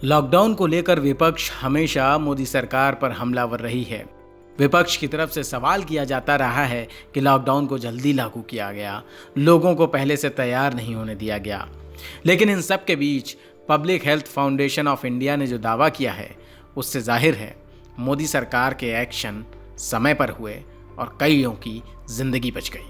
Lockdown को लेकर विपक्ष हमेशा मोदी सरकार पर हमलावर रही है। विपक्ष की तरफ से सवाल किया जाता रहा है कि लॉकडाउन को जल्दी लागू किया गया, लोगों को पहले से तैयार नहीं होने दिया गया। लेकिन इन सब के बीच public health foundation of India ने जो दावा किया है, उससे जाहिर है मोदी सरकार के एक्शन समय पर हुए और कईयों की जिंदगी बच गई।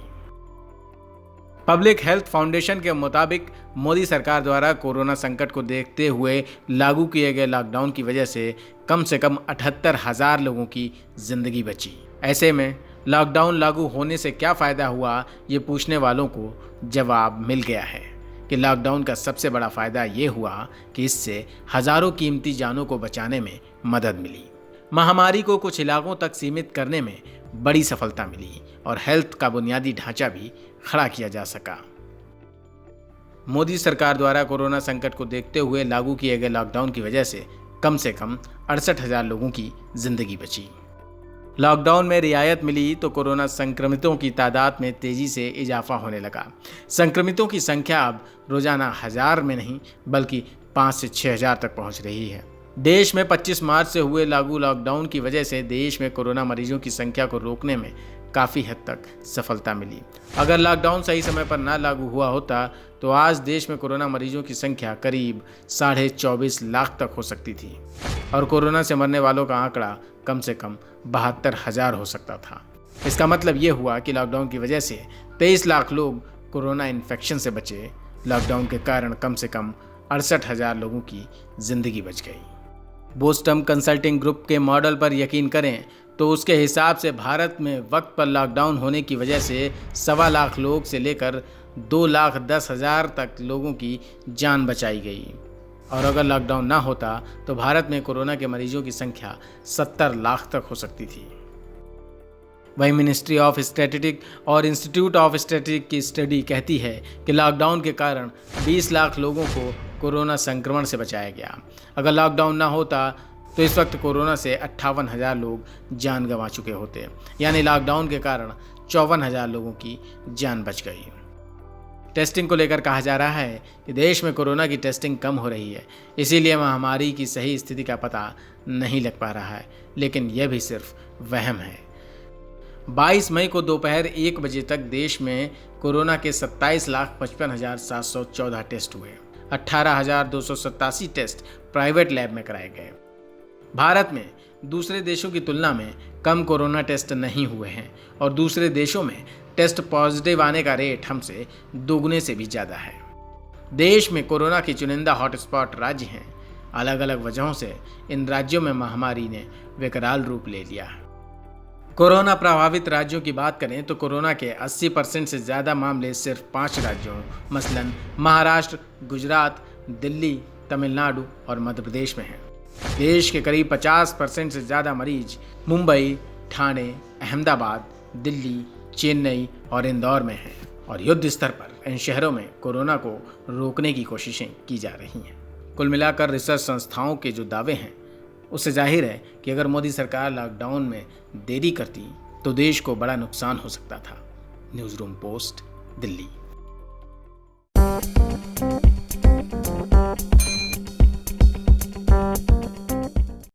पब्लिक हेल्थ फाउंडेशन के मुताबिक मोदी सरकार द्वारा कोरोना संकट को देखते हुए लागू किए गए लॉकडाउन की वजह से कम 78,000 लोगों की जिंदगी बची। ऐसे में लॉकडाउन लागू होने से क्या फ़ायदा हुआ, ये पूछने वालों को जवाब मिल गया है कि लॉकडाउन का सबसे बड़ा फ़ायदा ये हुआ कि इससे हज़ारों कीमती जानों को बचाने में मदद मिली। महामारी को कुछ इलाकों तक सीमित करने में बड़ी सफलता मिली और हेल्थ का बुनियादी ढांचा भी खड़ा किया जा सका। मोदी सरकार द्वारा कोरोना संकट को देखते हुए लागू किए गए लॉकडाउन की वजह से कम 68,000 लोगों की जिंदगी बची। लॉकडाउन में रियायत मिली तो कोरोना संक्रमितों की तादाद में तेजी से इजाफा होने लगा। संक्रमितों की संख्या अब रोजाना 1000 में नहीं बल्कि 5 से 6,000 तक पहुंच रही है। देश में 25 मार्च से हुए लागू लॉकडाउन की वजह से देश में कोरोना मरीजों की संख्या को रोकने में काफ़ी हद तक सफलता मिली। अगर लॉकडाउन सही समय पर ना लागू हुआ होता तो आज देश में कोरोना मरीजों की संख्या करीब 24.5 लाख तक हो सकती थी और कोरोना से मरने वालों का आंकड़ा कम से कम 72,000 हो सकता था। इसका मतलब ये हुआ कि लॉकडाउन की वजह से 23 लाख लोग कोरोना इन्फेक्शन से बचे। लॉकडाउन के कारण कम से कम 68,000 लोगों की जिंदगी बच गई। बोस्टम कंसल्टिंग ग्रुप के मॉडल पर यकीन करें तो उसके हिसाब से भारत में वक्त पर लॉकडाउन होने की वजह से 1.25 लाख लोग से लेकर 2,10,000 तक लोगों की जान बचाई गई। और अगर लॉकडाउन ना होता तो भारत में कोरोना के मरीजों की संख्या 70 लाख तक हो सकती थी। वहीं मिनिस्ट्री ऑफ स्टैटिस्टिक और इंस्टीट्यूट ऑफ स्टैटिस्टिक की स्टडी कहती है कि लॉकडाउन के कारण 20 लाख लोगों को कोरोना संक्रमण से बचाया गया। अगर लॉकडाउन ना होता तो इस वक्त कोरोना से 58,000 लोग जान गंवा चुके होते, यानी लॉकडाउन के कारण 54,000 लोगों की जान बच गई। टेस्टिंग को लेकर कहा जा रहा है कि देश में कोरोना की टेस्टिंग कम हो रही है, इसीलिए महामारी की सही स्थिति का पता नहीं लग पा रहा है, लेकिन यह भी सिर्फ वहम है। 22 मई को दोपहर 1 बजे तक देश में कोरोना के 27,55,714 टेस्ट हुए। 18,287 टेस्ट प्राइवेट लैब में कराए गए। भारत में दूसरे देशों की तुलना में कम कोरोना टेस्ट नहीं हुए हैं और दूसरे देशों में टेस्ट पॉजिटिव आने का रेट हमसे दोगुने से भी ज़्यादा है। देश में कोरोना की चुनिंदा हॉटस्पॉट राज्य हैं। अलग अलग वजहों से इन राज्यों में महामारी ने विकराल रूप ले लिया है। कोरोना प्रभावित राज्यों की बात करें तो कोरोना के 80% से ज़्यादा मामले सिर्फ 5 राज्यों मसलन महाराष्ट्र, गुजरात, दिल्ली, तमिलनाडु और मध्य प्रदेश में हैं। देश के करीब 50% से ज़्यादा मरीज मुंबई, ठाणे, अहमदाबाद, दिल्ली, चेन्नई और इंदौर में हैं और युद्ध स्तर पर इन शहरों में कोरोना को रोकने की कोशिशें की जा रही हैं। कुल मिलाकर रिसर्च संस्थाओं के जो दावे हैं उससे जाहिर है कि अगर मोदी सरकार लॉकडाउन में देरी करती तो देश को बड़ा नुकसान हो सकता था। News room post, Delhi.